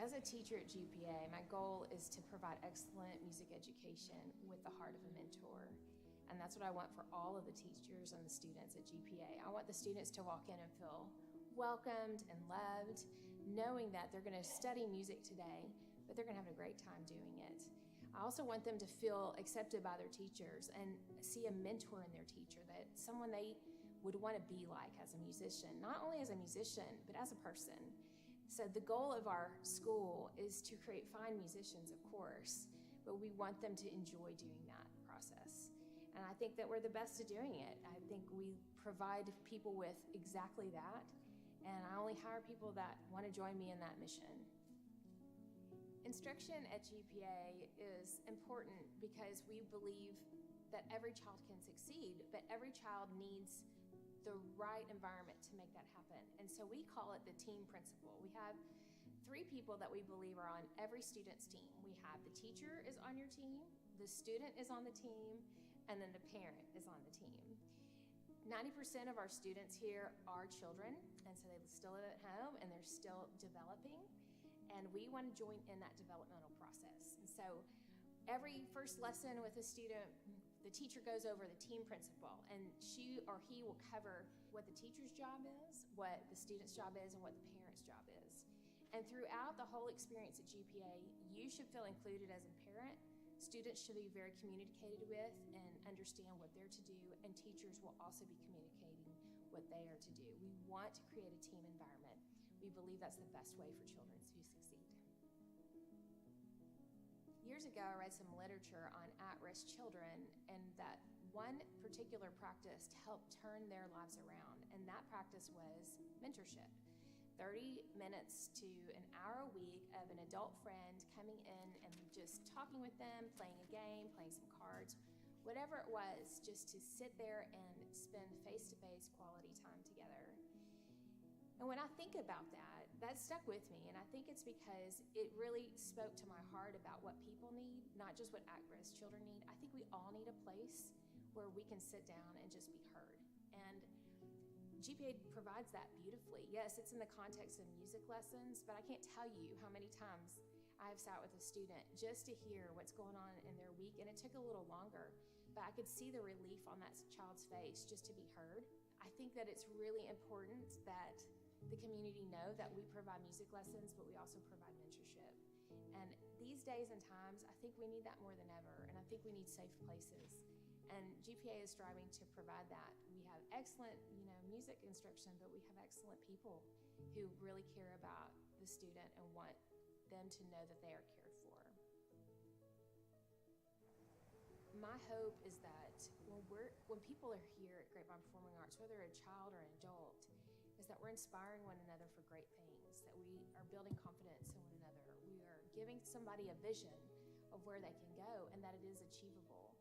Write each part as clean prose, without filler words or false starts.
As a teacher at GPA, my goal is to provide excellent music education with the heart of a mentor. And that's what I want for all of the teachers and the students at GPA. I want the students to walk in and feel welcomed and loved, knowing that they're going to study music today, but they're going to have a great time doing it. I also want them to feel accepted by their teachers and see a mentor in their teacher, that someone they would want to be like as a musician, not only as a musician, but as a person. So the goal of our school is to create fine musicians, of course, but we want them to enjoy doing that process. And I think that we're the best at doing it. I think we provide people with exactly that, and I only hire people that want to join me in that mission. Instruction at GPA is important because we believe that every child can succeed, but every child needs the right environment to make that happen. And so we call it the team principle. We have 3 people that we believe are on every student's team. We have the teacher is on your team, the student is on the team, and then the parent is on the team. 90% of our students here are children, and so they still live at home and they're still developing, and we want to join in that developmental process. And so every first lesson with a student, the teacher goes over the team principle, and she or he will cover what the teacher's job is, what the student's job is, and what the parent's job is. And throughout the whole experience at GPA, you should feel included as a parent. Students should be very communicated with and understand what they're to do, and teachers will also be communicating what they are to do. We want to create a team environment. We believe that's the best way for children to succeed. Years ago, I read some literature on at-risk children, and that one particular practice helped turn their lives around, and that practice was mentorship. 30 minutes to an hour a week of an adult friend coming in and just talking with them, playing a game, playing some cards, whatever it was, just to sit there and spend face-to-face quality time together. And when I think about that, that stuck with me, and I think it's because it really spoke to my heart about what people need, not just what at-risk children need. I think we all need a place where we can sit down and just be heard. And GPA provides that beautifully. Yes, it's in the context of music lessons, but I can't tell you how many times I have sat with a student just to hear what's going on in their week, and it took a little longer, but I could see the relief on that child's face just to be heard. I think that it's really important that the community know that we provide music lessons, but we also provide mentorship. And these days and times, I think we need that more than ever, and I think we need safe places. And GPA is striving to provide that. We have excellent, music instruction, but we have excellent people who really care about the student and want them to know that they are cared for. My hope is that when people are here at Grapevine Performing Arts, whether a child or an adult, is that we're inspiring one another for great things, that we are building confidence in one another. We are giving somebody a vision of where they can go and that it is achievable.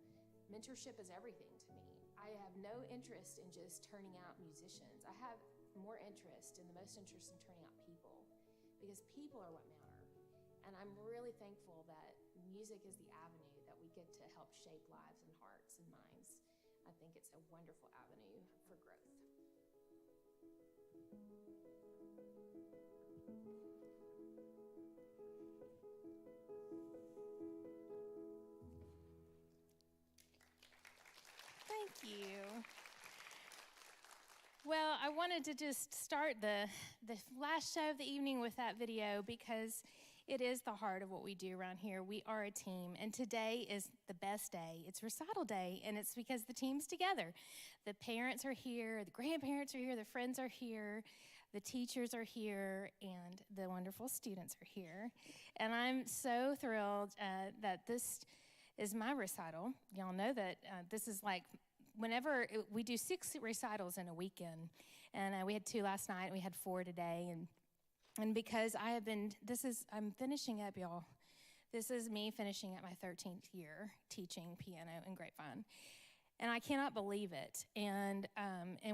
Mentorship is everything to me. I have no interest in just turning out musicians. I have more interest and the most interest in turning out people, because people are what matter. And I'm really thankful that music is the avenue that we get to help shape lives and hearts and minds. I think it's a wonderful avenue for growth. Thank you. Well, I wanted to just start the last show of the evening with that video because it is the heart of what we do around here. We are a team, and today is the best day. It's recital day, and it's because the team's together. The parents are here, the grandparents are here, the friends are here, the teachers are here, and the wonderful students are here. And I'm so thrilled that this is my recital. Y'all know that this is like whenever we do 6 recitals in a weekend, and we had 2 last night, and we had 4 today, and because I'm finishing up, y'all. This is me finishing up my 13th year teaching piano in Grapevine. And I cannot believe it. And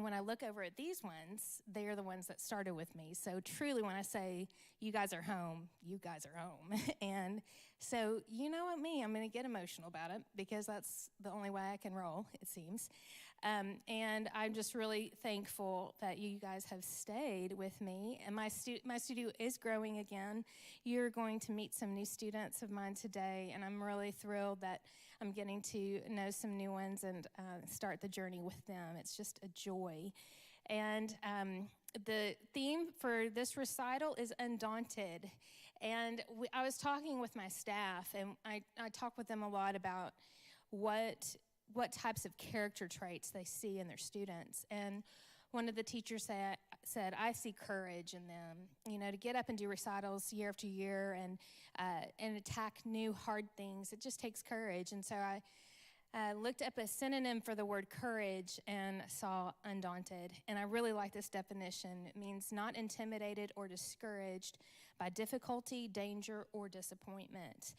when I look over at these ones, they are the ones that started with me. So truly, when I say you guys are home, you guys are home. And so you know what me, I'm going to get emotional about it because that's the only way I can roll, it seems. And I'm just really thankful that you guys have stayed with me. And my studio is growing again. You're going to meet some new students of mine today, and I'm really thrilled that I'm getting to know some new ones and start the journey with them. It's just a joy. And the theme for this recital is Undaunted. And I was talking with my staff, and I talk with them a lot about what types of character traits they see in their students. And one of the teachers said, I see courage in them, to get up and do recitals year after year and attack new hard things. It just takes courage. And so I looked up a synonym for the word courage and saw undaunted. And I really like this definition. It means not intimidated or discouraged by difficulty, danger, or disappointment.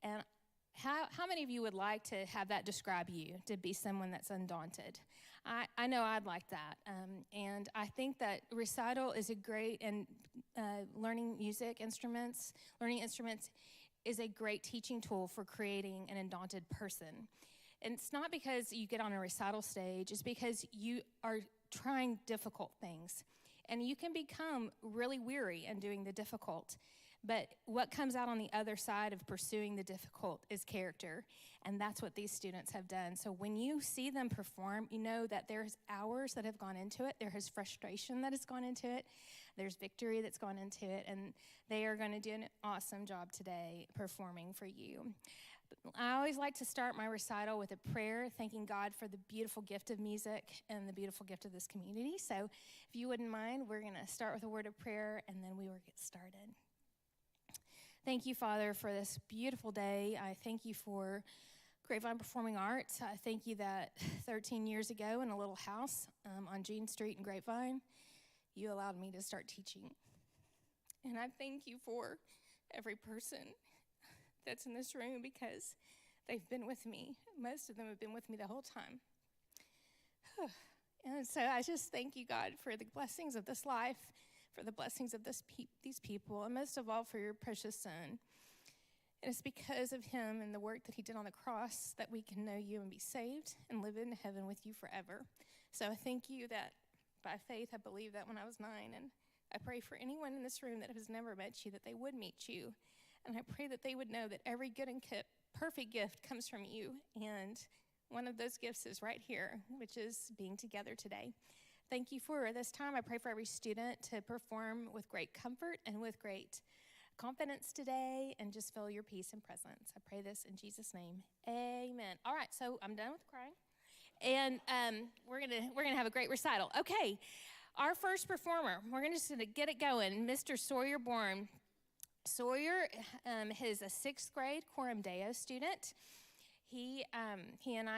And how many of you would like to have that describe you, to be someone that's undaunted? I know I'd like that. And I think that recital is a great, and learning instruments is a great teaching tool for creating an undaunted person. And it's not because you get on a recital stage, it's because you are trying difficult things. And you can become really weary in doing the difficult. But what comes out on the other side of pursuing the difficult is character. And that's what these students have done. So when you see them perform, you know that there's hours that have gone into it. There is frustration that has gone into it. There's victory that's gone into it. And they are going to do an awesome job today performing for you. I always like to start my recital with a prayer, thanking God for the beautiful gift of music and the beautiful gift of this community. So if you wouldn't mind, we're going to start with a word of prayer, and then we will get started. Thank you, Father, for this beautiful day. I thank you for Grapevine Performing Arts. I thank you that 13 years ago in a little house on Jean Street in Grapevine, you allowed me to start teaching. And I thank you for every person that's in this room, because they've been with me. Most of them have been with me the whole time. And so I just thank you, God, for the blessings of this life, for the blessings of these people, and most of all for your precious Son. And it's because of him and the work that he did on the cross that we can know you and be saved and live in heaven with you forever. So I thank you that by faith I believed that when I was 9, and I pray for anyone in this room that has never met you, that they would meet you. And I pray that they would know that every good and perfect gift comes from you. And one of those gifts is right here, which is being together today. Thank you for this time. I pray for every student to perform with great comfort and with great confidence today, and just feel your peace and presence. I pray this in Jesus' name. Amen. All right, so I'm done with crying. And we're gonna have a great recital. Okay, our first performer, we're just gonna get it going, Mr. Sawyer Bourne. Sawyer is a 6th grade Coram Deo student. He and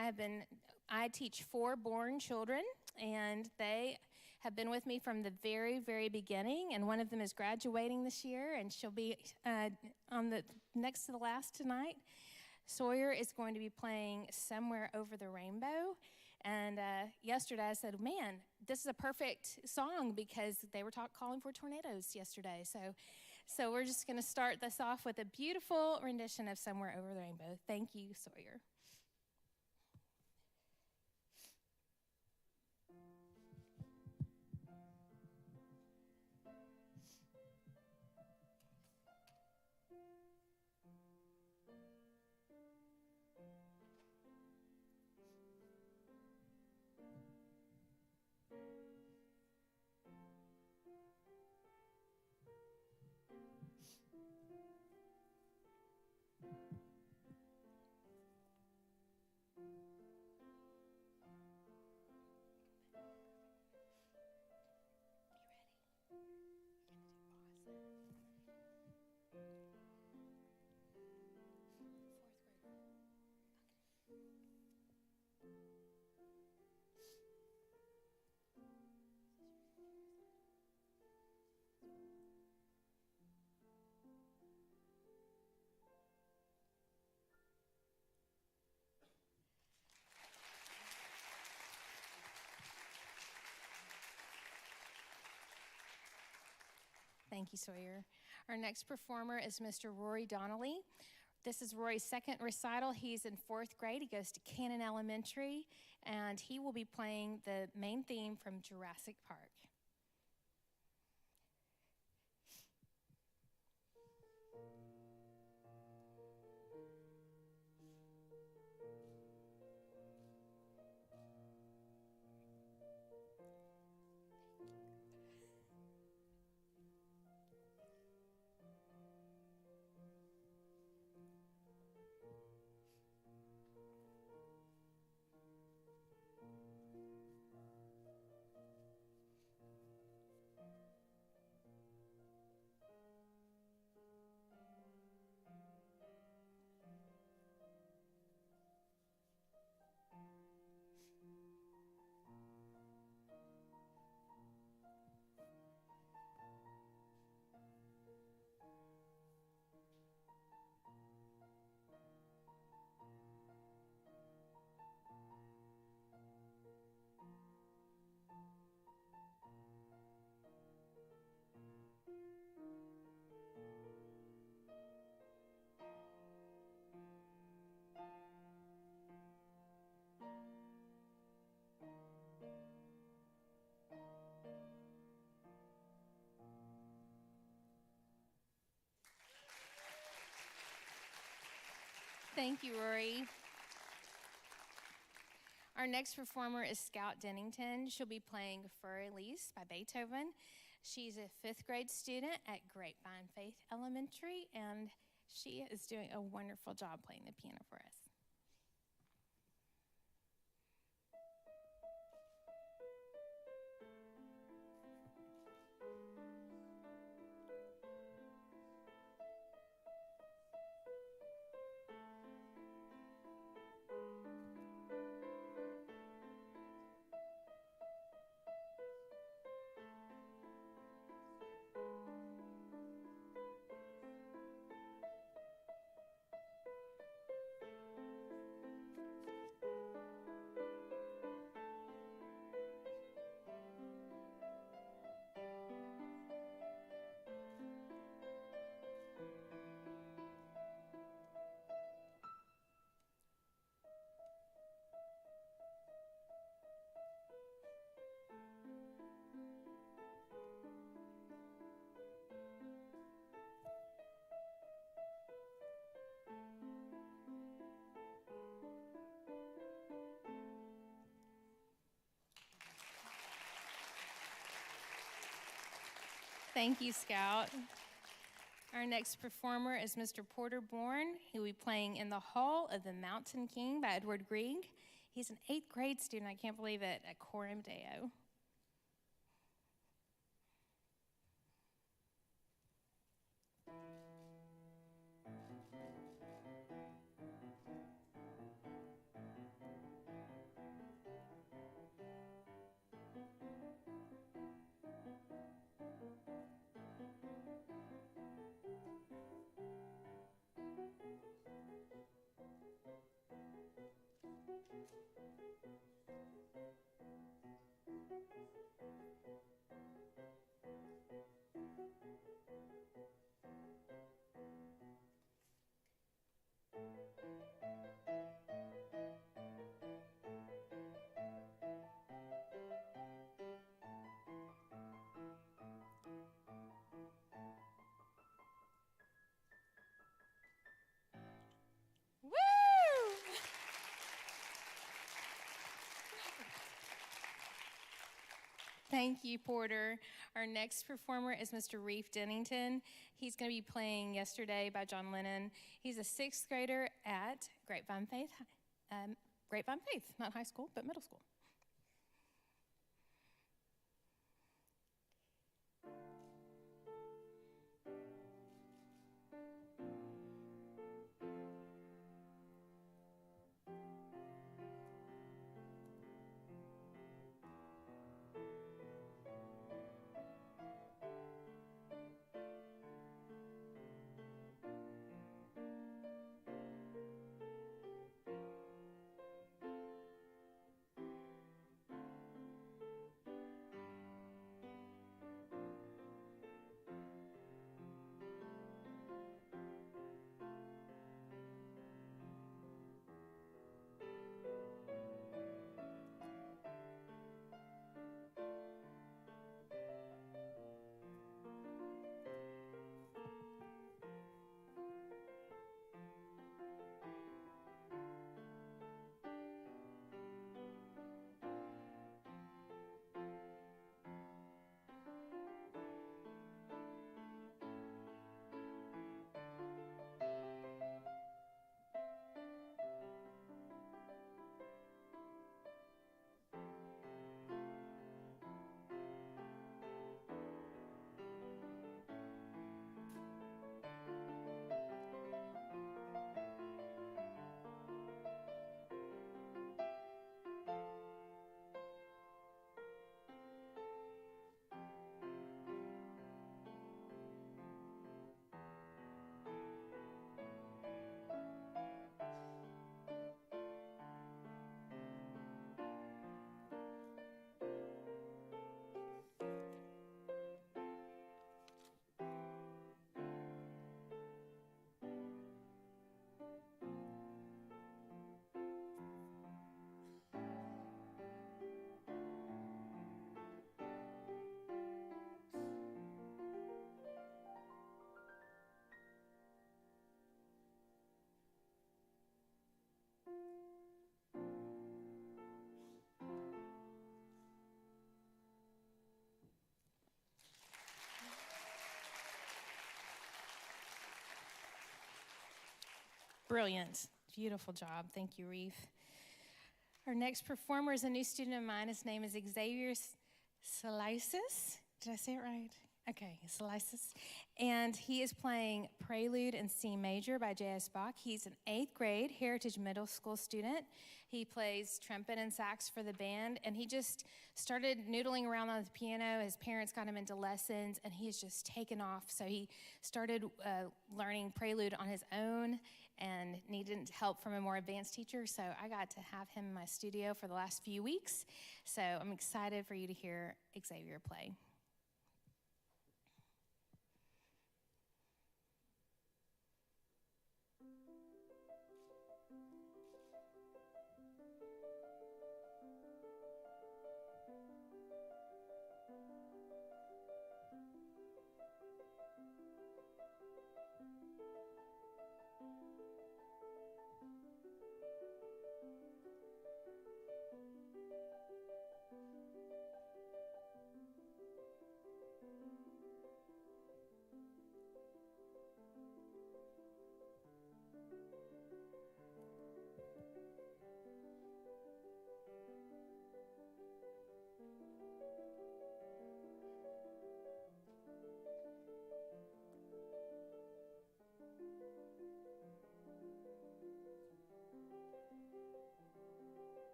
I teach 4 Bourne children, and they have been with me from the very, very beginning, and one of them is graduating this year, and she'll be on the next to the last tonight. Sawyer is going to be playing Somewhere Over the Rainbow, and yesterday I said, man, this is a perfect song, because they were calling for tornadoes yesterday, So we're just going to start this off with a beautiful rendition of Somewhere Over the Rainbow. Thank you, Sawyer. Thank you, Sawyer. Our next performer is Mr. Rory Donnelly. This is Rory's 2nd recital. He's in 4th grade. He goes to Cannon Elementary, and he will be playing the main theme from Jurassic Park. Thank you, Rory. Our next performer is Scout Dennington. She'll be playing Für Elise by Beethoven. She's a 5th grade student at Grapevine Faith Elementary, and she is doing a wonderful job playing the piano for us. Thank you, Scout. Our next performer is Mr. Porter Bourne. He will be playing In the Hall of the Mountain King by Edward Grieg. He's an 8th grade student, I can't believe it, at Coram Deo. Thank you, Porter. Our next performer is Mr. Reef Dennington. He's going to be playing Yesterday by John Lennon. He's a 6th grader at Grapevine Faith, not high school, but middle school. Brilliant. Beautiful job. Thank you, Reef. Our next performer is a new student of mine. His name is Xavier Salisis. Did I say it right? Okay, Salisis. And he is playing Prelude in C Major by J.S. Bach. He's an 8th grade Heritage Middle School student. He plays trumpet and sax for the band, and he just started noodling around on the piano. His parents got him into lessons, and he's just taken off. So he started learning Prelude on his own and needed help from a more advanced teacher. So I got to have him in my studio for the last few weeks. So I'm excited for you to hear Xavier play.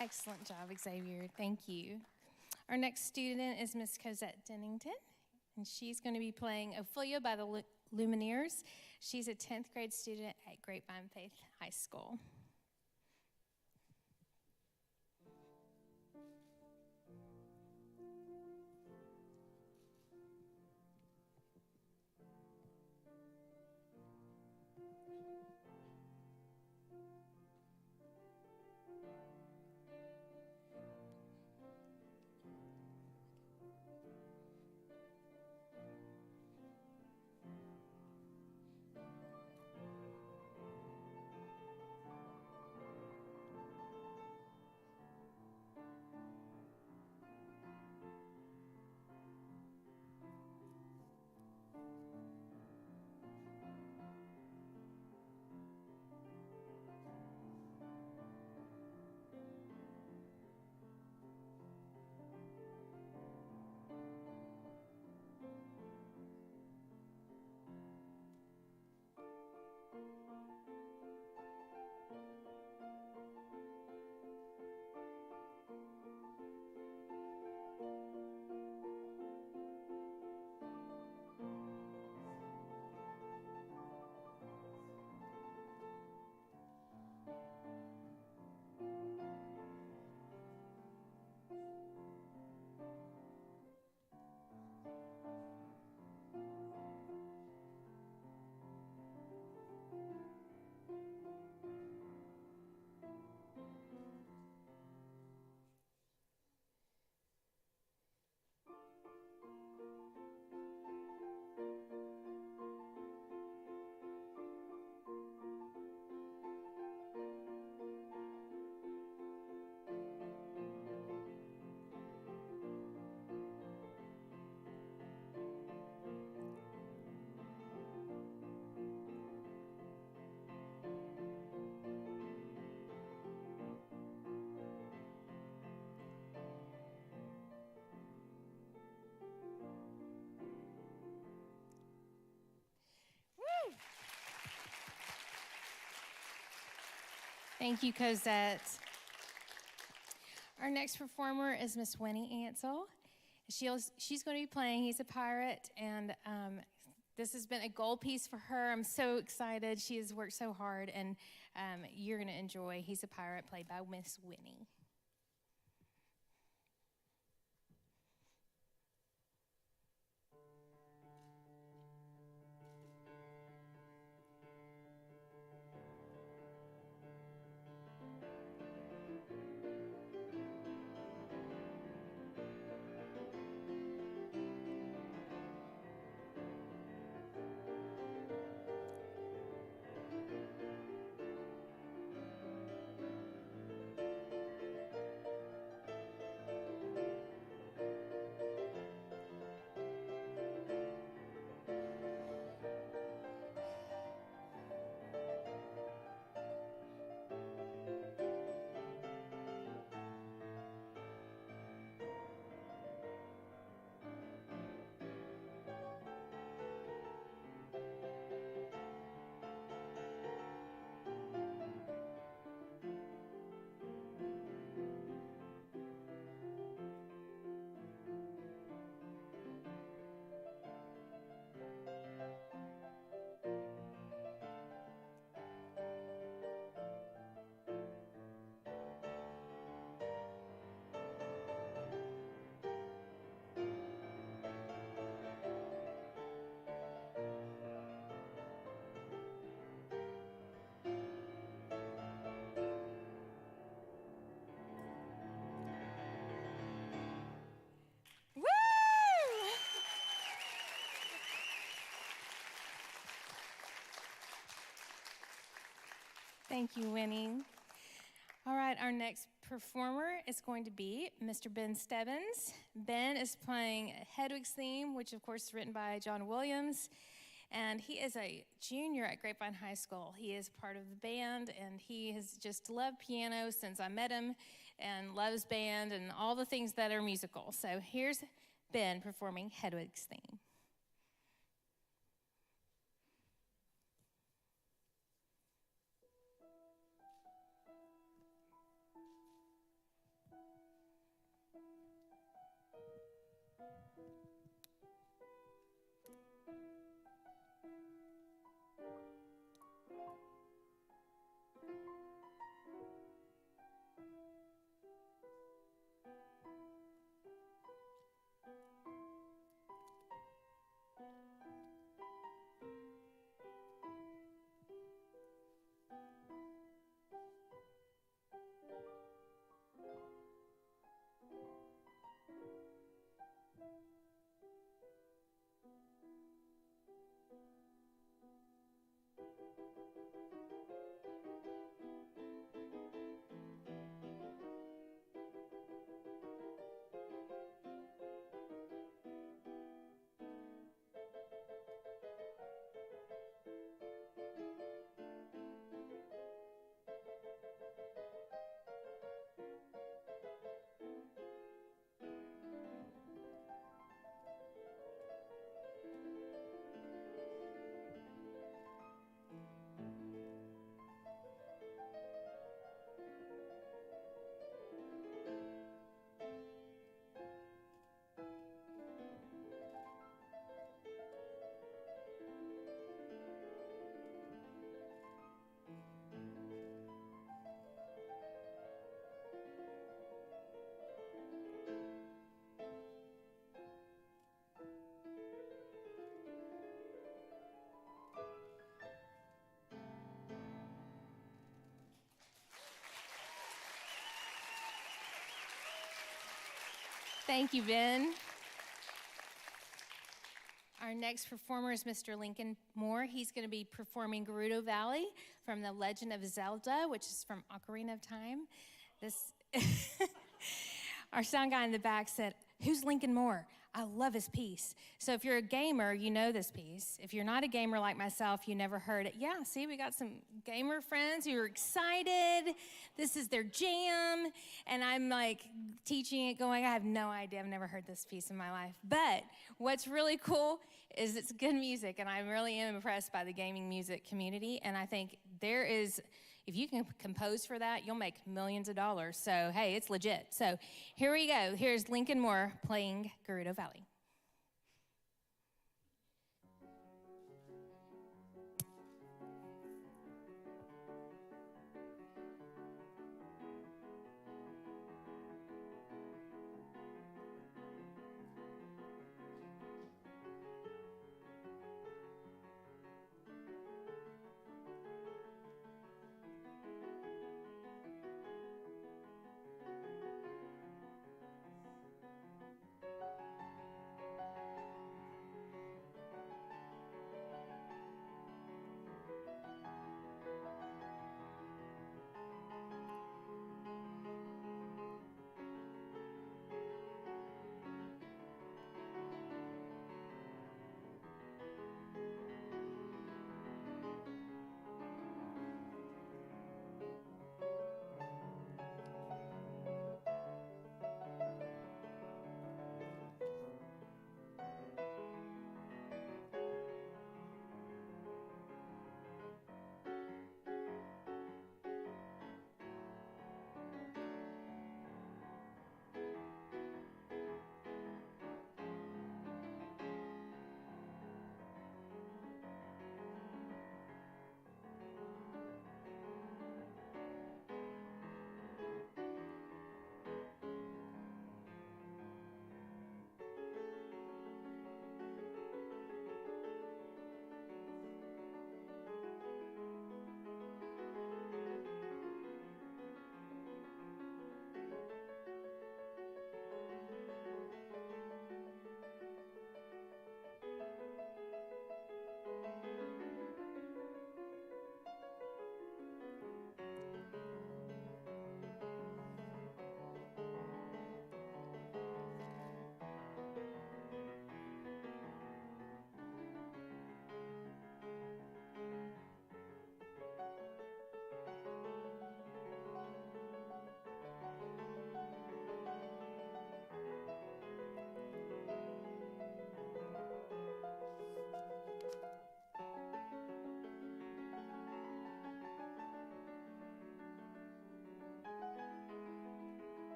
Excellent job, Xavier. Thank you. Our next student is Miss Cosette Dennington, and she's going to be playing Ophelia by the Lumineers. She's a 10th grade student at Grapevine Faith High School. Thank you, Cosette. Our next performer is Miss Winnie Ansell. She's going to be playing He's a Pirate, and this has been a goal piece for her. I'm so excited. She has worked so hard, and you're going to enjoy He's a Pirate, played by Miss Winnie. Thank you, Winnie. All right, our next performer is going to be Mr. Ben Stebbins. Ben is playing Hedwig's theme, which of course is written by John Williams, and he is a junior at Grapevine High School. He is part of the band, and he has just loved piano since I met him, and loves band and all the things that are musical. So here's Ben performing Hedwig's theme. Thank you, Ben. Our next performer is Mr. Lincoln Moore. He's going to be performing Gerudo Valley from The Legend of Zelda, which is from Ocarina of Time. Our sound guy in the back said, "Who's Lincoln Moore? I love his piece." So if you're a gamer, you know this piece. If you're not a gamer like myself, you never heard it. Yeah, see, we got some gamer friends who are excited. This is their jam. And I'm like teaching it, going, I have no idea. I've never heard this piece in my life. But what's really cool is it's good music, and I really am impressed by the gaming music community. And I think there is, If you can compose for that, you'll make millions of dollars. So, hey, it's legit. So here we go. Here's Lincoln Moore playing Gerudo Valley.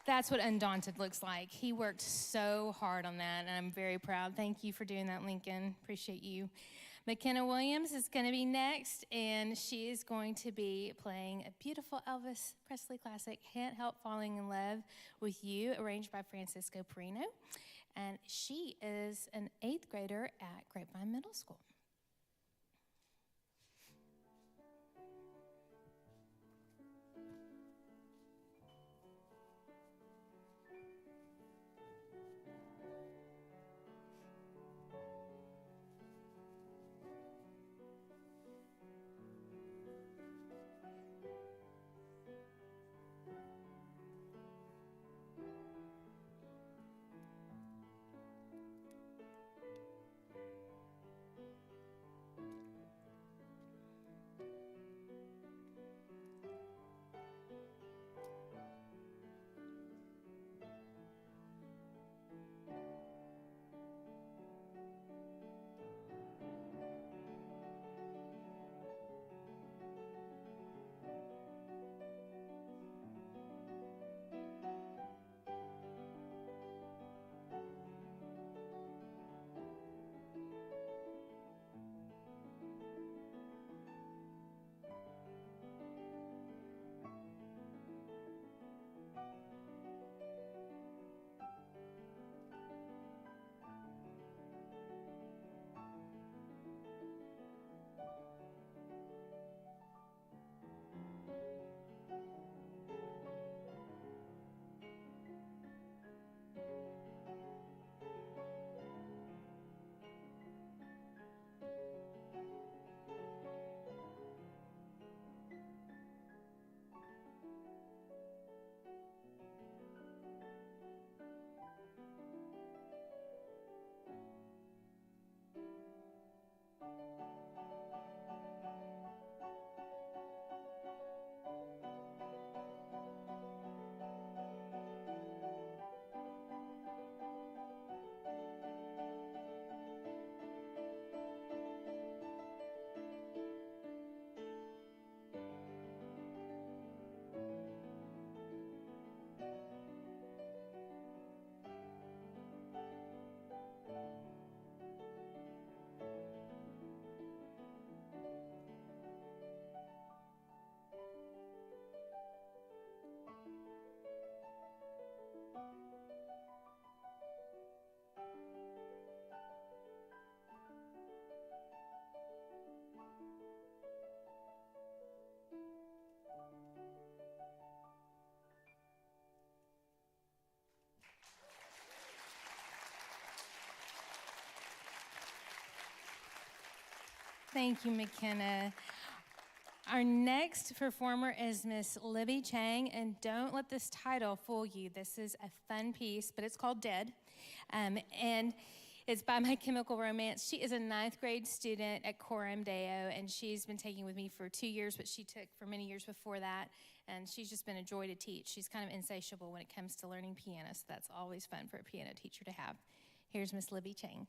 That's what Undaunted looks like. He worked so hard on that, and I'm very proud. Thank you for doing that, Lincoln. Appreciate you. McKenna Williams is going to be next, and she is going to be playing a beautiful Elvis Presley classic, Can't Help Falling in Love with You, arranged by Francisco Perino. And she is an 8th grader at Grapevine Middle School. Thank you, McKenna. Our next performer is Miss Libby Chang, and don't let this title fool you. This is a fun piece, but it's called Dead, and it's by My Chemical Romance. She is a 9th grade student at Coram Deo, and she's been taking with me for 2 years, but she took for many years before that, and she's just been a joy to teach. She's kind of insatiable when it comes to learning piano, so that's always fun for a piano teacher to have. Here's Miss Libby Chang.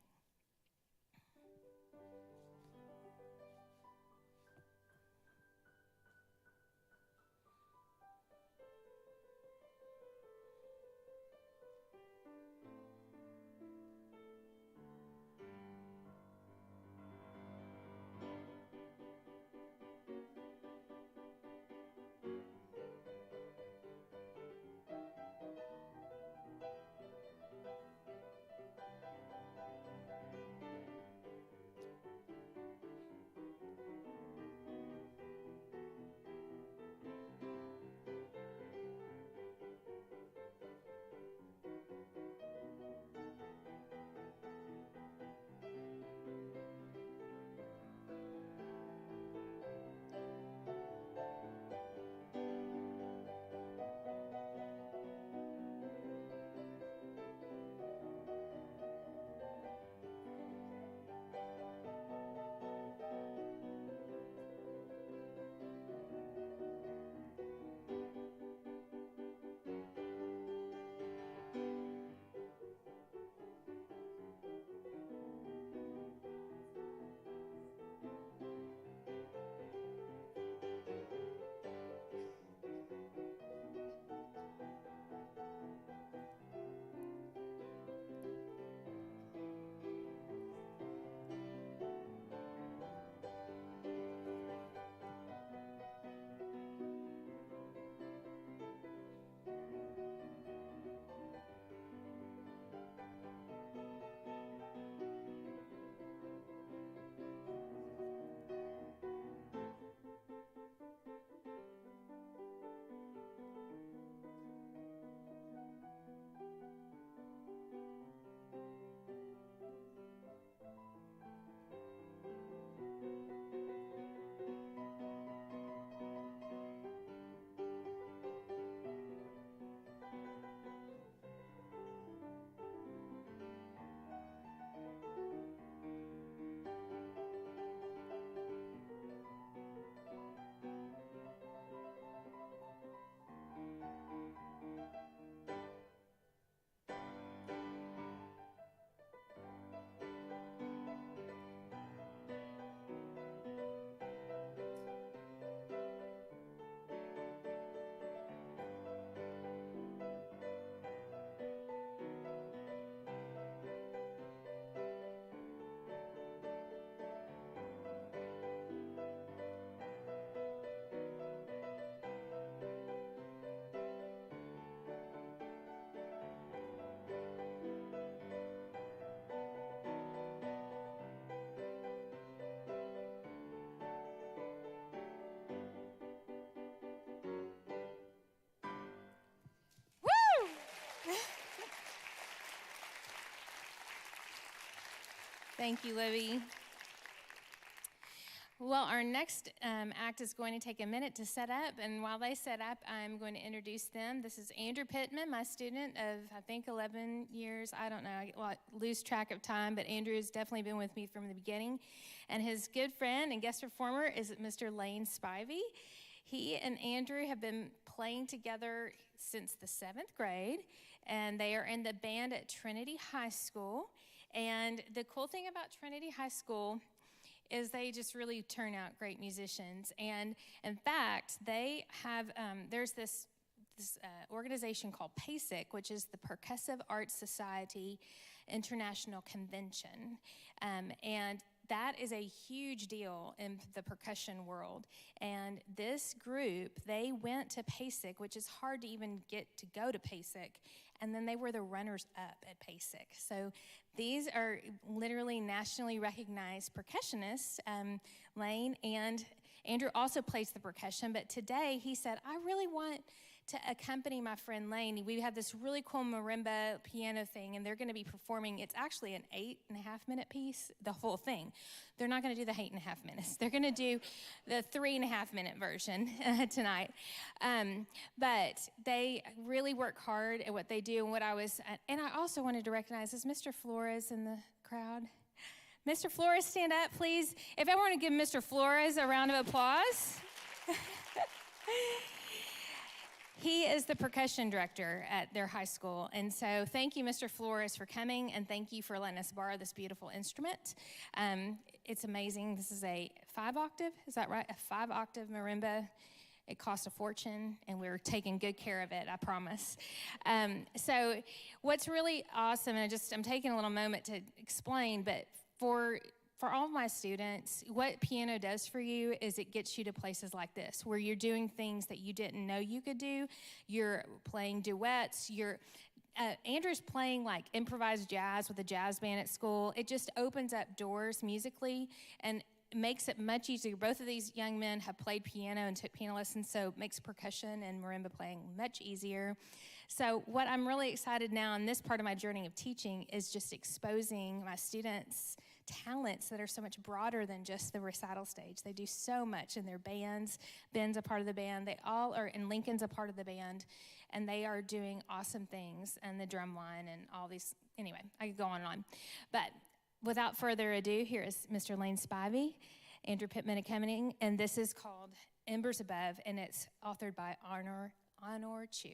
Thank you, Libby. Well, our next act is going to take a minute to set up, and while they set up, I'm going to introduce them. This is Andrew Pittman, my student of, I think, 11 years. I don't know, I lose track of time, but Andrew has definitely been with me from the beginning. And his good friend and guest performer is Mr. Lane Spivey. He and Andrew have been playing together since the 7th grade, and they are in the band at Trinity High School. And the cool thing about Trinity High School is they just really turn out great musicians. And in fact, they have, there's this organization called PASIC, which is the Percussive Arts Society International Convention. And that is a huge deal in the percussion world. And this group, they went to PASIC, which is hard to even get to go to PASIC, and then they were the runners-up at PASIC. So these are literally nationally recognized percussionists. Lane and Andrew also plays the percussion, but today he said, I really want to accompany my friend Lane. We have this really cool marimba piano thing, and they're going to be performing. It's actually an 8.5-minute piece, the whole thing. They're not going to do the 8.5 minutes. They're going to do the 3.5-minute version tonight. But they really work hard at what they do. And I also wanted to recognize, is Mr. Flores in the crowd? Mr. Flores, stand up, please. If I want to give Mr. Flores a round of applause. He is the percussion director at their high school. And so thank you, Mr. Flores, for coming, and thank you for letting us borrow this beautiful instrument. It's amazing. This is a 5-octave, is that right? A 5-octave marimba. It costs a fortune, and we're taking good care of it, I promise. So what's really awesome, and I'm taking a little moment to explain, but for all of my students, what piano does for you is it gets you to places like this, where you're doing things that you didn't know you could do. You're playing duets. Andrew's playing like improvised jazz with a jazz band at school. It just opens up doors musically and makes it much easier. Both of these young men have played piano and took piano lessons, so it makes percussion and marimba playing much easier. So what I'm really excited now in this part of my journey of teaching is just exposing my students' talents that are so much broader than just the recital stage. They do so much in their bands. Ben's a part of the band. They all are, and Lincoln's a part of the band, and they are doing awesome things, and the drum line and all these. Anyway, I could go on and on. But without further ado, here is Mr. Lane Spivey, Andrew Pittman accompanying, and this is called Embers Above, and it's authored by Honor Chu.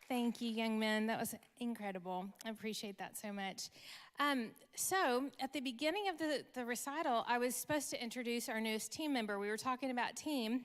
Thank you, young men. That was incredible. I appreciate that so much. So at the beginning of the recital, I was supposed to introduce our newest team member. We were talking about team,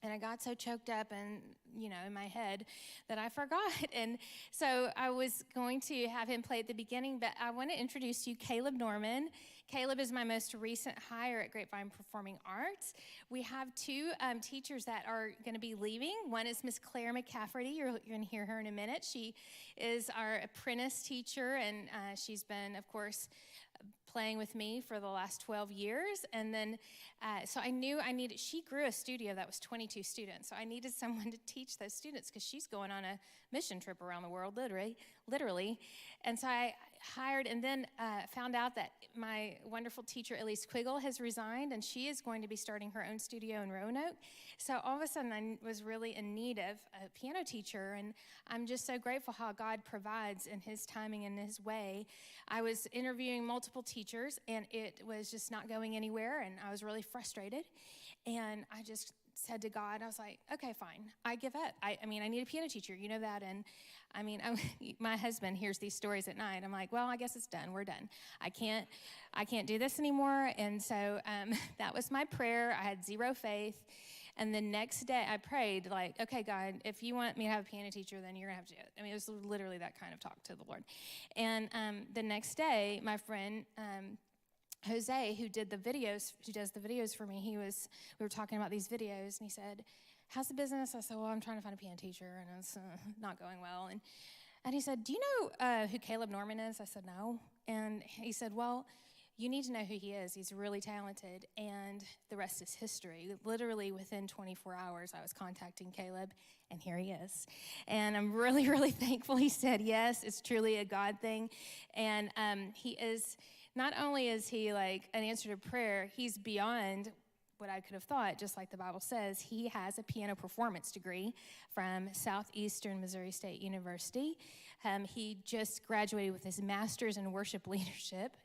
and I got so choked up and, in my head that I forgot. And so I was going to have him play at the beginning, but I want to introduce you Caleb Norman. Caleb is my most recent hire at Grapevine Performing Arts. We have two teachers that are going to be leaving. One is Miss Claire McCafferty. You're going to hear her in a minute. She is our apprentice teacher, and she's been, of course, playing with me for the last 12 years. And then, so I knew she grew a studio that was 22 students. So I needed someone to teach those students because she's going on a mission trip around the world, literally. And so I hired, and then found out that my wonderful teacher, Elise Quiggle, has resigned, and she is going to be starting her own studio in Roanoke. So all of a sudden, I was really in need of a piano teacher, and I'm just so grateful how God provides in his timing and his way. I was interviewing multiple teachers, and it was just not going anywhere, and I was really frustrated. And I just said to God, I was like, okay, fine, I give up. I need a piano teacher, you know that. And my husband hears these stories at night. I'm like, well, I guess it's done. We're done. I can't do this anymore. And so that was my prayer. I had zero faith. And the next day I prayed, like, okay, God, if you want me to have a piano teacher, then you're going to have to do it. It was literally that kind of talk to the Lord. And the next day, my friend, Jose, who does the videos for me, we were talking about these videos, and he said, how's the business? I said, well, I'm trying to find a piano teacher, and it's not going well. And he said, do you know who Caleb Norman is? I said, no. And he said, well, you need to know who he is. He's really talented, and the rest is history. Literally within 24 hours, I was contacting Caleb, and here he is. And I'm really, really thankful he said yes. It's truly a God thing. And he is, not only is he like an answer to prayer, he's beyond what I could have thought, just like the Bible says. He has a piano performance degree from Southeastern Missouri State University. He just graduated with his master's in worship leadership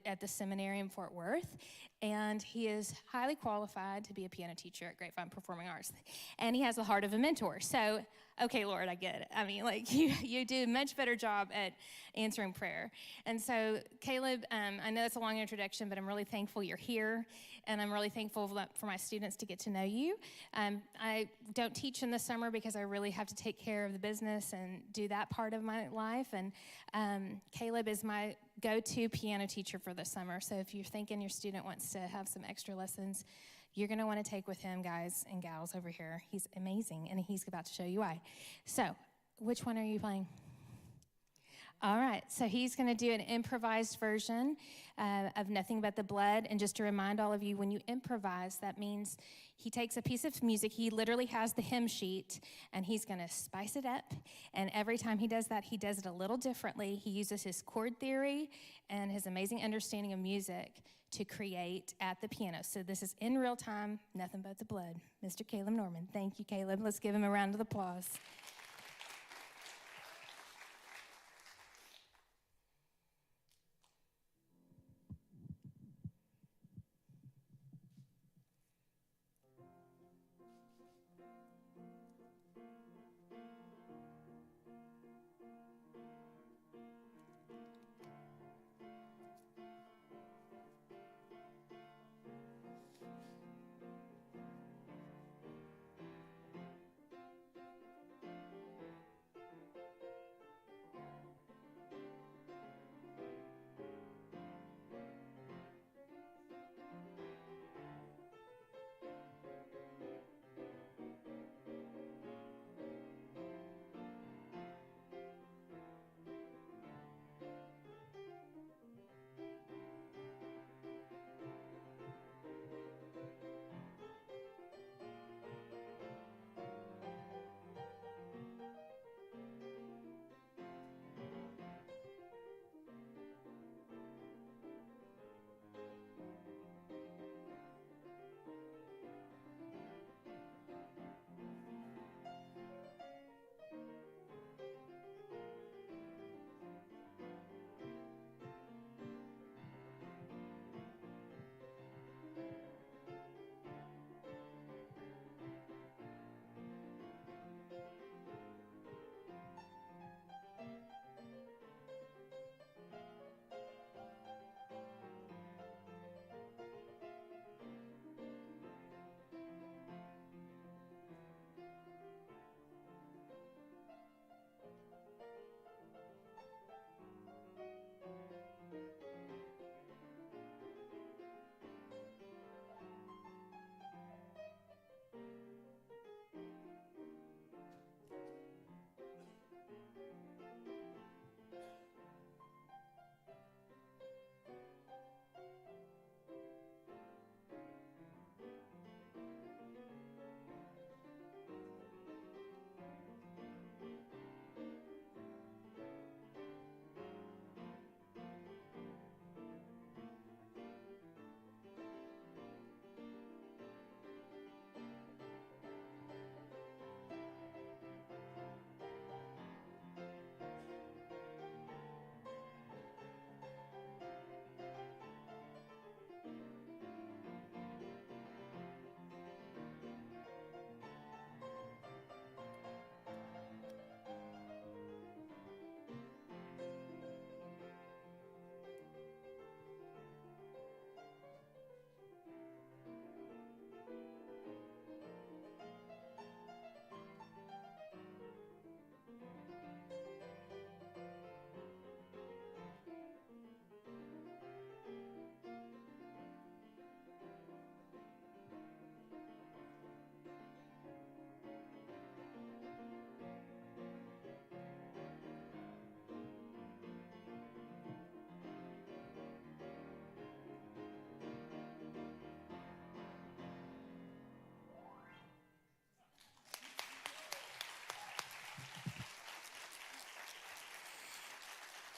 at the seminary in Fort Worth, and he is highly qualified to be a piano teacher at Grapevine Performing Arts, and he has the heart of a mentor. So, okay, Lord, I get it. You do a much better job at answering prayer. And so, Caleb, I know it's a long introduction, but I'm really thankful you're here, and I'm really thankful for my students to get to know you. I don't teach in the summer because I really have to take care of the business and do that part of my life, and Caleb is my go-to piano teacher for the summer. So if you're thinking your student wants to have some extra lessons, you're going to want to take with him, guys and gals over here. He's amazing, and he's about to show you why. So which one are you playing? All right, so he's going to do an improvised version of Nothing But the Blood. And just to remind all of you, when you improvise, that means he takes a piece of music. He literally has the hymn sheet, and he's going to spice it up. And every time he does that, he does it a little differently. He uses his chord theory and his amazing understanding of music to create at the piano. So this is in real time, Nothing But the Blood. Mr. Caleb Norman. Thank you, Caleb. Let's give him a round of applause.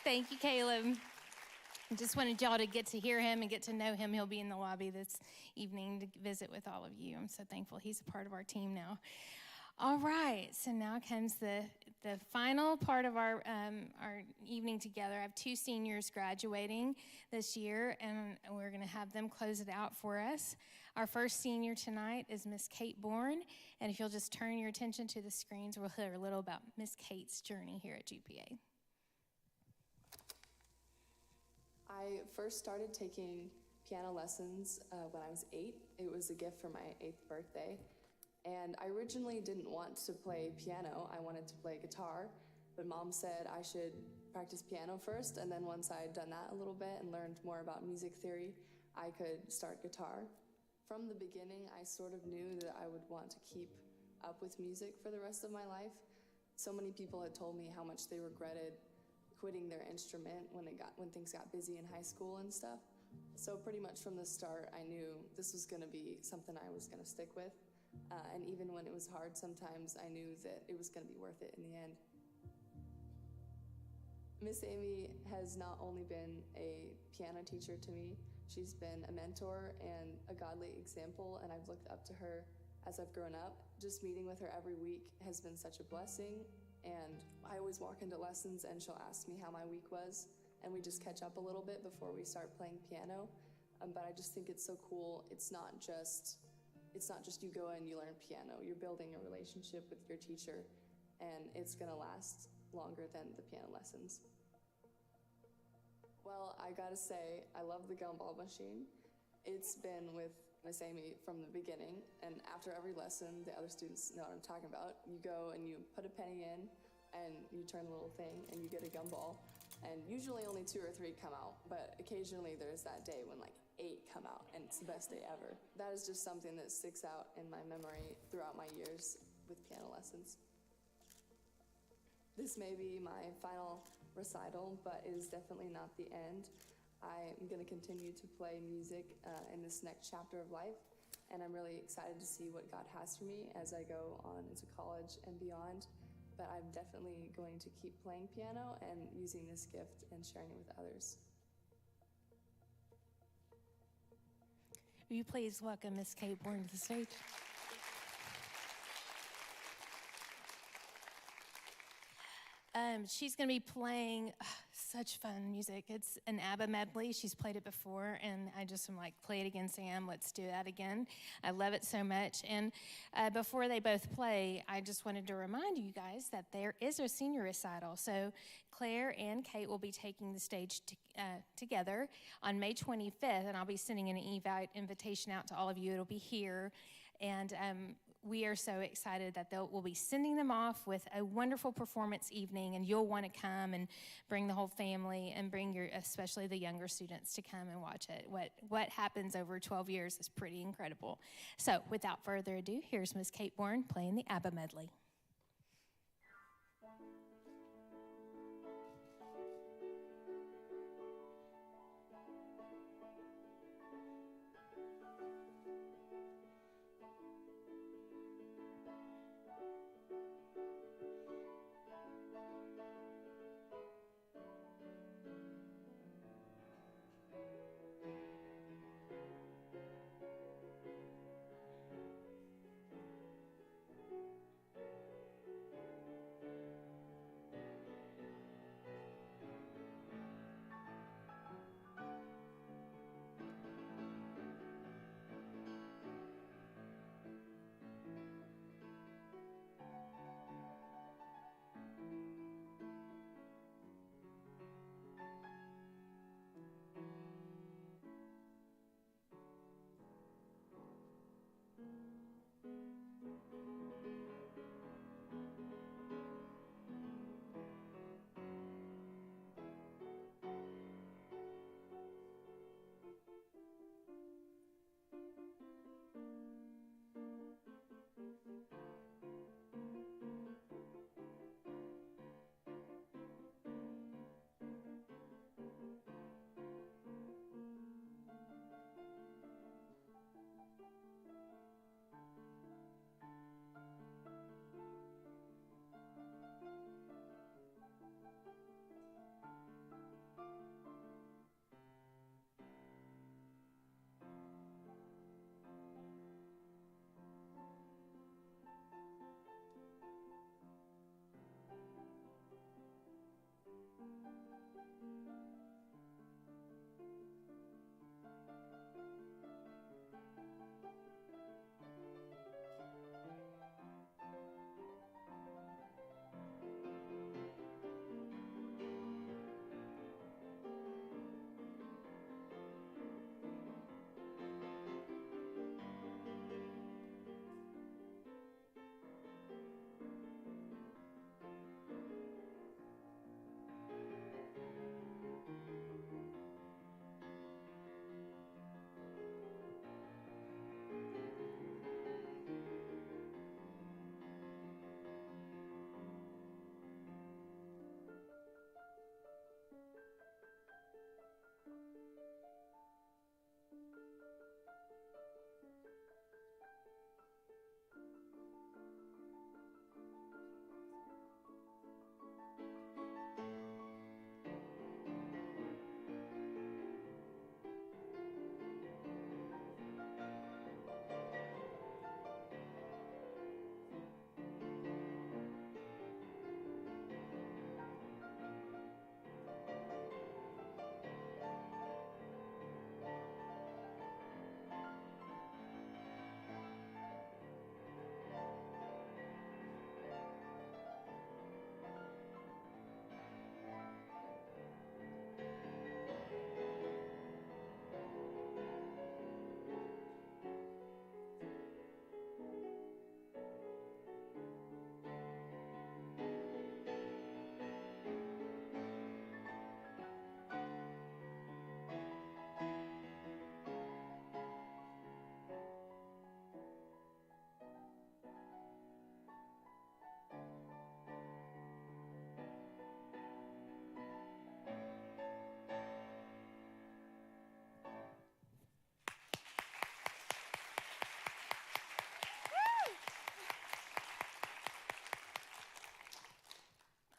Thank you, Caleb. I just wanted y'all to get to hear him and get to know him. He'll be in the lobby this evening to visit with all of you. I'm so thankful he's a part of our team now. All right, so now comes the final part of our evening together. I have 2 seniors graduating this year, and we're going to have them close it out for us. Our first senior tonight is Miss Kate Bourne, and if you'll just turn your attention to the screens, we'll hear a little about Miss Kate's journey here at GPA. I first started taking piano lessons when I was 8. It was a gift for my 8th birthday. And I originally didn't want to play piano. I wanted to play guitar, but Mom said I should practice piano first, and then once I had done that a little bit and learned more about music theory, I could start guitar. From the beginning, I sort of knew that I would want to keep up with music for the rest of my life. So many people had told me how much they regretted quitting their instrument when things got busy in high school and stuff. So pretty much from the start, I knew this was going to be something I was going to stick with. And even when it was hard, sometimes I knew that it was going to be worth it in the end. Miss Amy has not only been a piano teacher to me, she's been a mentor and a godly example, and I've looked up to her as I've grown up. Just meeting with her every week has been such a blessing, and I always walk into lessons and she'll ask me how my week was, and we just catch up a little bit before we start playing piano. But I just think it's so cool. It's not just you go and you learn piano. You're building a relationship with your teacher, and it's gonna last longer than the piano lessons. Well, I gotta say, I love the gumball machine. It's been with Miss Amy from the beginning, and after every lesson, the other students know what I'm talking about. You go and you put a penny in, and you turn the little thing, and you get a gumball. And usually only 2 or 3 come out, but occasionally there's that day when like 8 come out, and it's the best day ever. That is just something that sticks out in my memory throughout my years with piano lessons. This may be my final recital, but it is definitely not the end. I'm going to continue to play music in this next chapter of life, and I'm really excited to see what God has for me as I go on into college and beyond. But I'm definitely going to keep playing piano and using this gift and sharing it with others. Will you please welcome Miss Kate Bourne to the stage? She's going to be playing such fun music. It's an ABBA medley. She's played it before, and I just am like, play it again, Sam. Let's do that again. I love it so much. And before they both play, I just wanted to remind you guys that there is a senior recital. So Claire and Kate will be taking the stage together on May 25th, and I'll be sending an invitation out to all of you. It'll be here. And we are so excited that we'll be sending them off with a wonderful performance evening, and you'll want to come and bring the whole family and bring especially the younger students to come and watch it. What happens over 12 years is pretty incredible. So without further ado, here's Miss Kate Bourne playing the ABBA medley.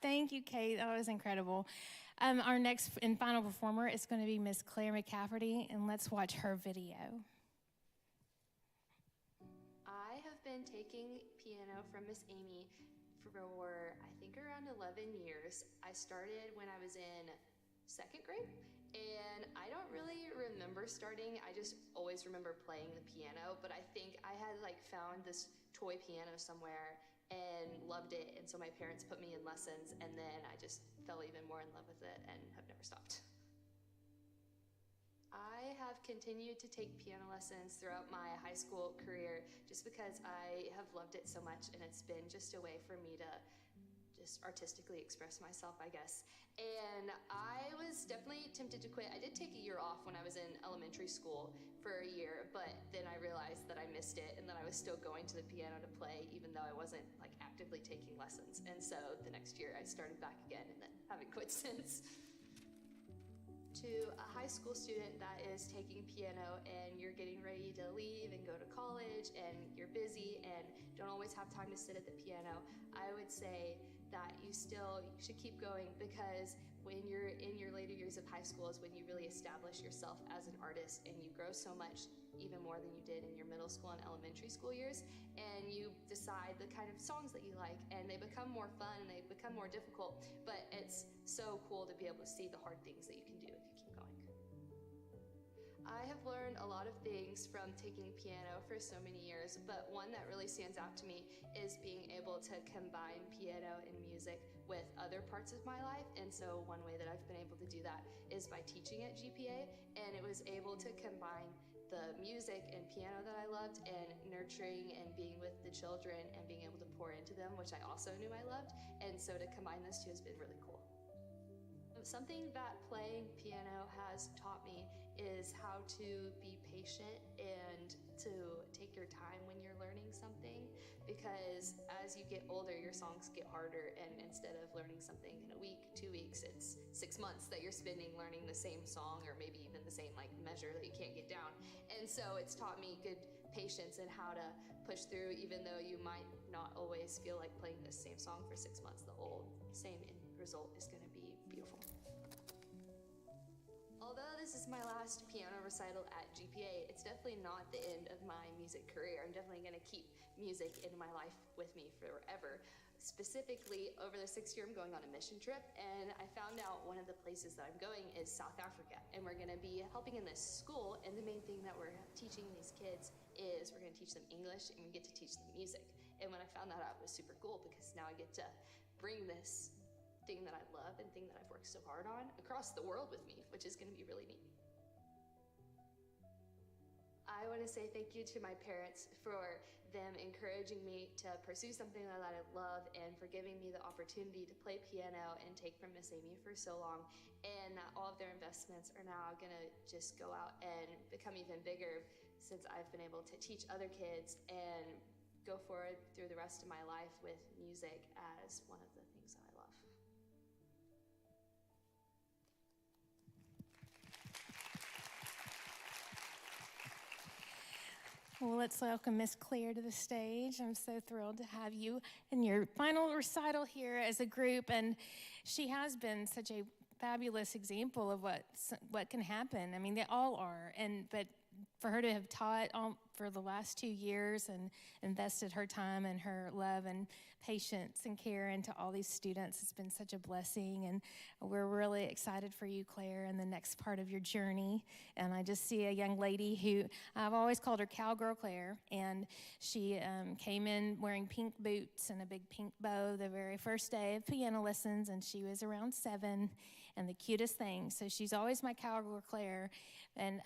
Thank you, Kate. That was incredible. Our next and final performer is going to be Miss Claire McCafferty, and let's watch her video. I have been taking piano from Miss Amy for, I think, around 11 years. I started when I was in 2nd grade, and I don't really remember starting. I just always remember playing the piano, but I think I had found this toy piano somewhere and loved it, and so my parents put me in lessons, and then I just fell even more in love with it and have never stopped. I have continued to take piano lessons throughout my high school career just because I have loved it so much, and it's been just a way for me to just artistically express myself, I guess. And I was definitely tempted to quit. I did take a year off when I was in elementary school for a year, but then I realized that I missed it and that I was still going to the piano to play even though I wasn't actively taking lessons. And so the next year I started back again and then haven't quit since. To a high school student that is taking piano and you're getting ready to leave and go to college and you're busy and don't always have time to sit at the piano, I would say that you should keep going, because when you're in your later years of high school is when you really establish yourself as an artist and you grow so much, even more than you did in your middle school and elementary school years, and you decide the kind of songs that you like, and they become more fun and they become more difficult, but it's so cool to be able to see the hard things that you can do if you keep going. I have learned a lot of things from taking piano for so many years, but one that really stands out to me is being able to combine piano and music with other parts of my life. And so one way that I've been able to do that is by teaching at GPA, and it was able to combine the music and piano that I loved and nurturing and being with the children and being able to pour into them, which I also knew I loved. And so to combine those two has been really cool. Something that playing piano has taught me is how to be patient and to take your time when you're learning something, because as you get older, your songs get harder, and instead of learning something in a week, 2 weeks, it's 6 months that you're spending learning the same song, or maybe even the same measure that you can't get down. And so it's taught me good patience and how to push through, even though you might not always feel like playing the same song for 6 months. The same end result is going to be beautiful. Although this is my last piano recital at GPA, it's definitely not the end of my music career. I'm definitely going to keep music in my life with me forever. Specifically, over the 6th year, I'm going on a mission trip, and I found out one of the places that I'm going is South Africa, and we're going to be helping in this school, and the main thing that we're teaching these kids is we're going to teach them English, and we get to teach them music. And when I found that out, it was super cool, because now I get to bring this thing that I love and thing that I've worked so hard on across the world with me, which is going to be really neat. I want to say thank you to my parents for them encouraging me to pursue something that I love, and for giving me the opportunity to play piano and take from Miss Amy for so long, and that all of their investments are now going to just go out and become even bigger, since I've been able to teach other kids and go forward through the rest of my life with music as one of the things that I love. Well, let's welcome Miss Claire to the stage. I'm so thrilled to have you in your final recital here as a group, and she has been such a fabulous example of what can happen. I mean, they all are, but for her to have taught for the last 2 years and invested her time and her love and patience and care into all these students, it's been such a blessing. And we're really excited for you, Claire, and the next part of your journey. And I just see a young lady who I've always called her Cowgirl Claire, and she came in wearing pink boots and a big pink bow the very first day of piano lessons, and she was around 7, and the cutest thing. So she's always my Cowgirl Claire. And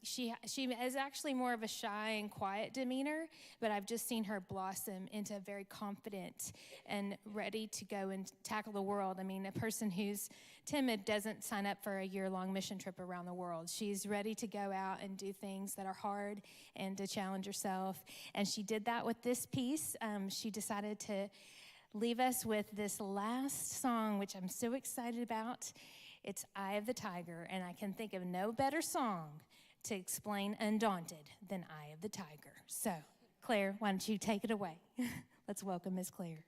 she is actually more of a shy and quiet demeanor, but I've just seen her blossom into a very confident and ready to go and tackle the world. I mean, a person who's timid doesn't sign up for a year-long mission trip around the world. She's ready to go out and do things that are hard and to challenge herself. And she did that with this piece. She decided to leave us with this last song, which I'm so excited about. It's Eye of the Tiger, and I can think of no better song to explain Undaunted than Eye of the Tiger. So, Claire, why don't you take it away? Let's welcome Miss Claire.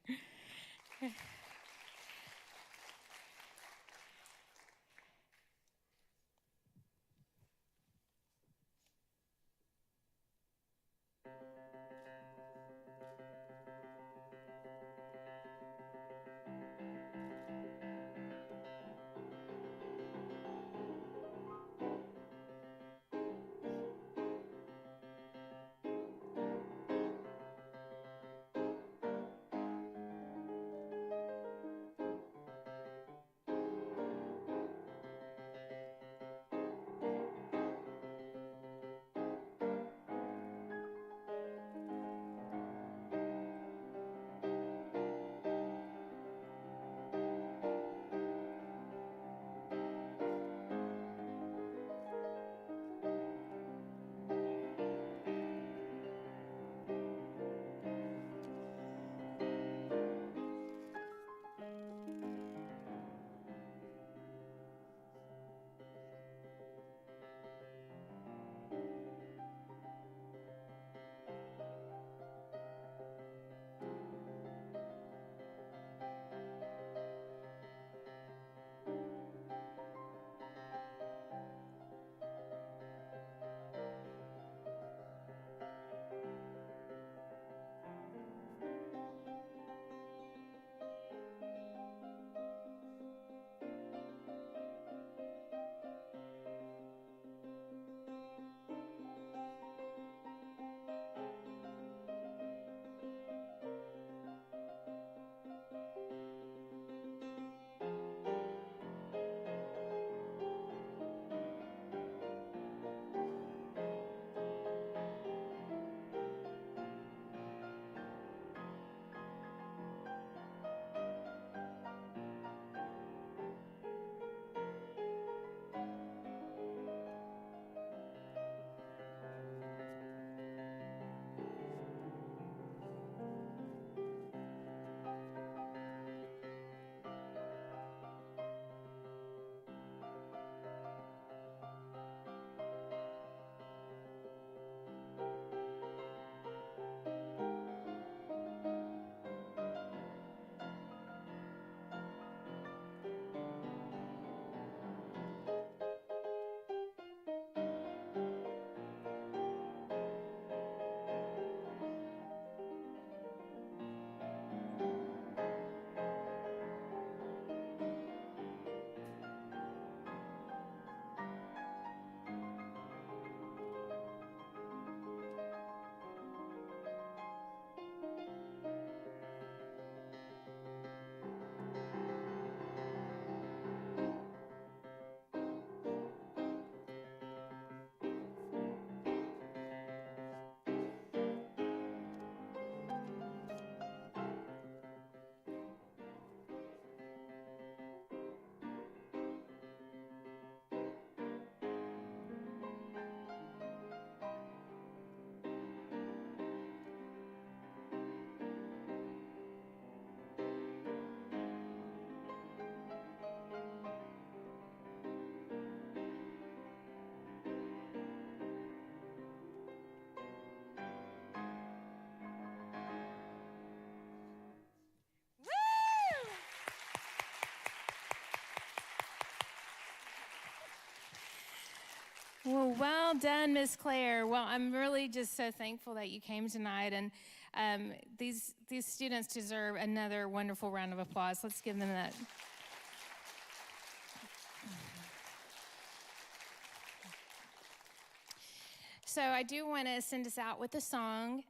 Well done, Miss Claire. Well, I'm really just so thankful that you came tonight, and these students deserve another wonderful round of applause. Let's give them that. So I do want to send us out with a song.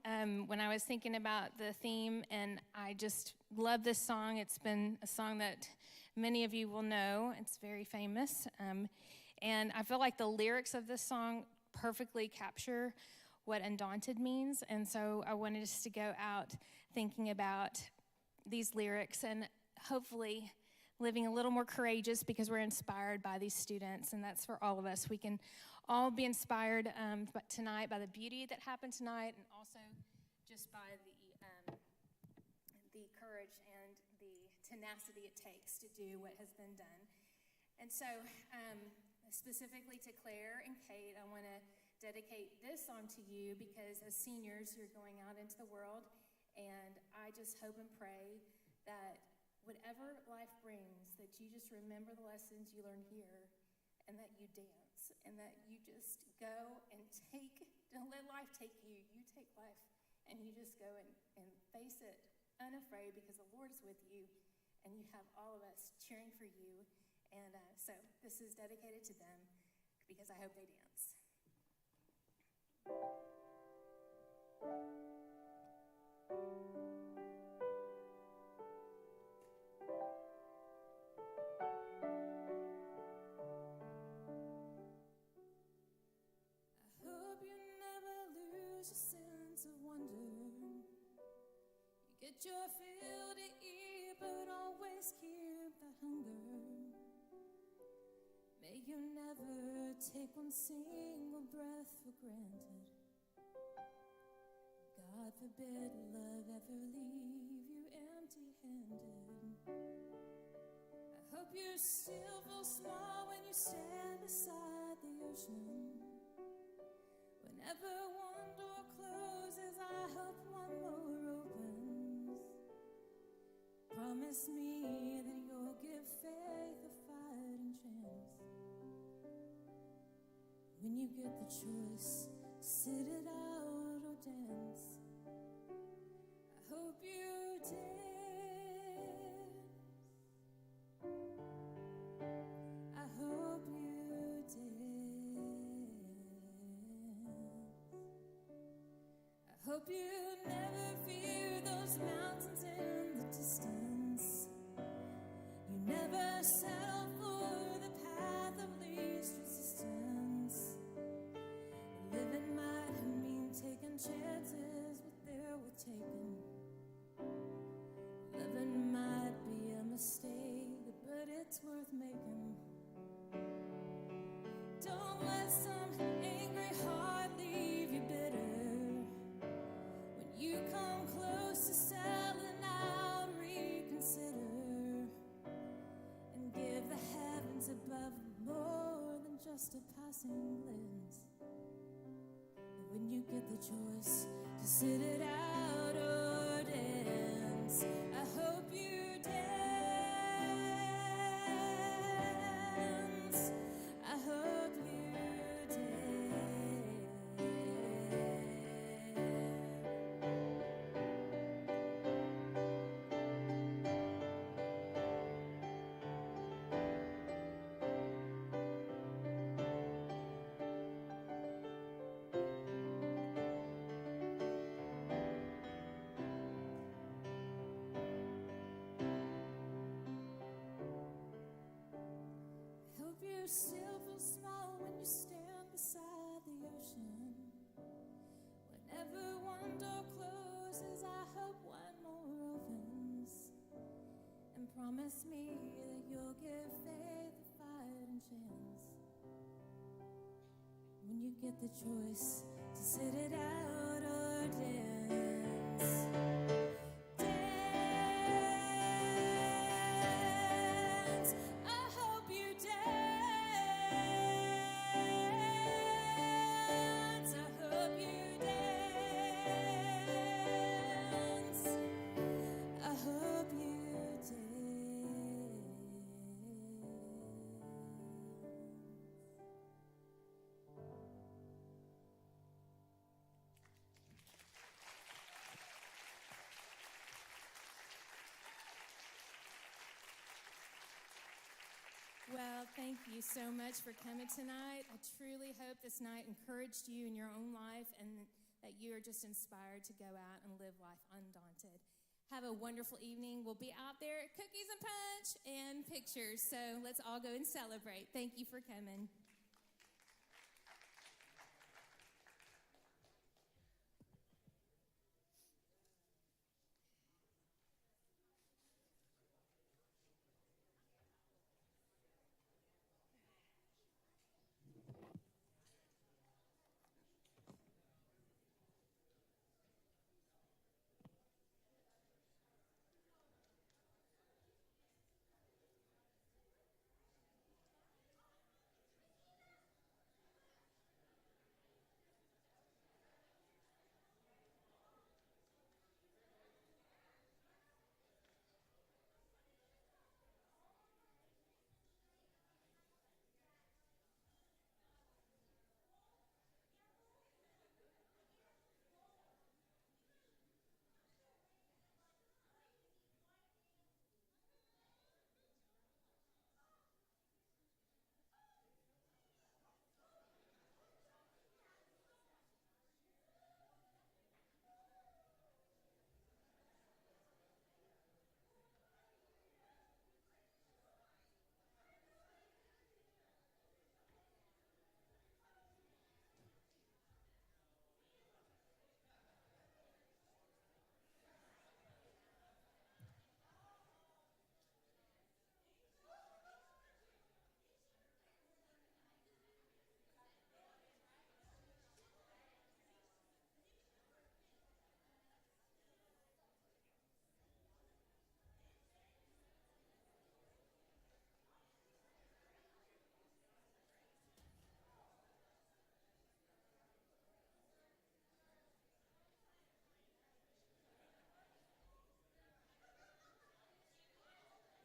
When I was thinking about the theme, and I just love this song. It's been a song that many of you will know. It's very famous. And I feel like the lyrics of this song perfectly capture what undaunted means. And so I wanted us to go out thinking about these lyrics and hopefully living a little more courageous, because we're inspired by these students, and that's for all of us. We can all be inspired tonight by the beauty that happened tonight, and also just by the courage and the tenacity it takes to do what has been done. And so specifically to Claire and Kate, I want to dedicate this song to you, because as seniors, you're going out into the world, and I just hope and pray that whatever life brings, that you just remember the lessons you learned here, and that you dance, and that you just go and don't let life take you. You take life, and you just go and face it unafraid, because the Lord is with you, and you have all of us cheering for you. And so this is dedicated to them, because I hope they dance. Get your fill to eat, but always keep the hunger. May you never take one single breath for granted. God forbid love ever leave you empty-handed. I hope you still feel small when you stand beside the ocean. Whenever one door closes, I hope one more opens. Promise me that you'll give faith a fighting chance. When you get the choice to sit it out or dance, I hope you dance. I hope you dance. I hope you never fear those mountains in the distance. You never settle for the path of least resistance. Living might mean taking chances, but they're worth taking. Living might be a mistake, but it's worth making. Don't let some angry heart leave you bitter. When you come close to selling out, reconsider, and give the heavens above more than just a passing glance. And when you get the choice to sit it out or dance, I hope you dance. I hope you dance. I hope you still feel small when you stand beside the ocean. Whenever one door closes, I hope one more opens. And promise me that you'll give faith a fighting chance. When you get the choice to sit it out or dance. Dance. I hope you dance. I hope you dance. I hope you dance. Well, thank you so much for coming tonight. I truly hope this night encouraged you in your own life and that you are just inspired to go out and live life undaunted. Have a wonderful evening. We'll be out there, cookies and punch and pictures. So let's all go and celebrate. Thank you for coming.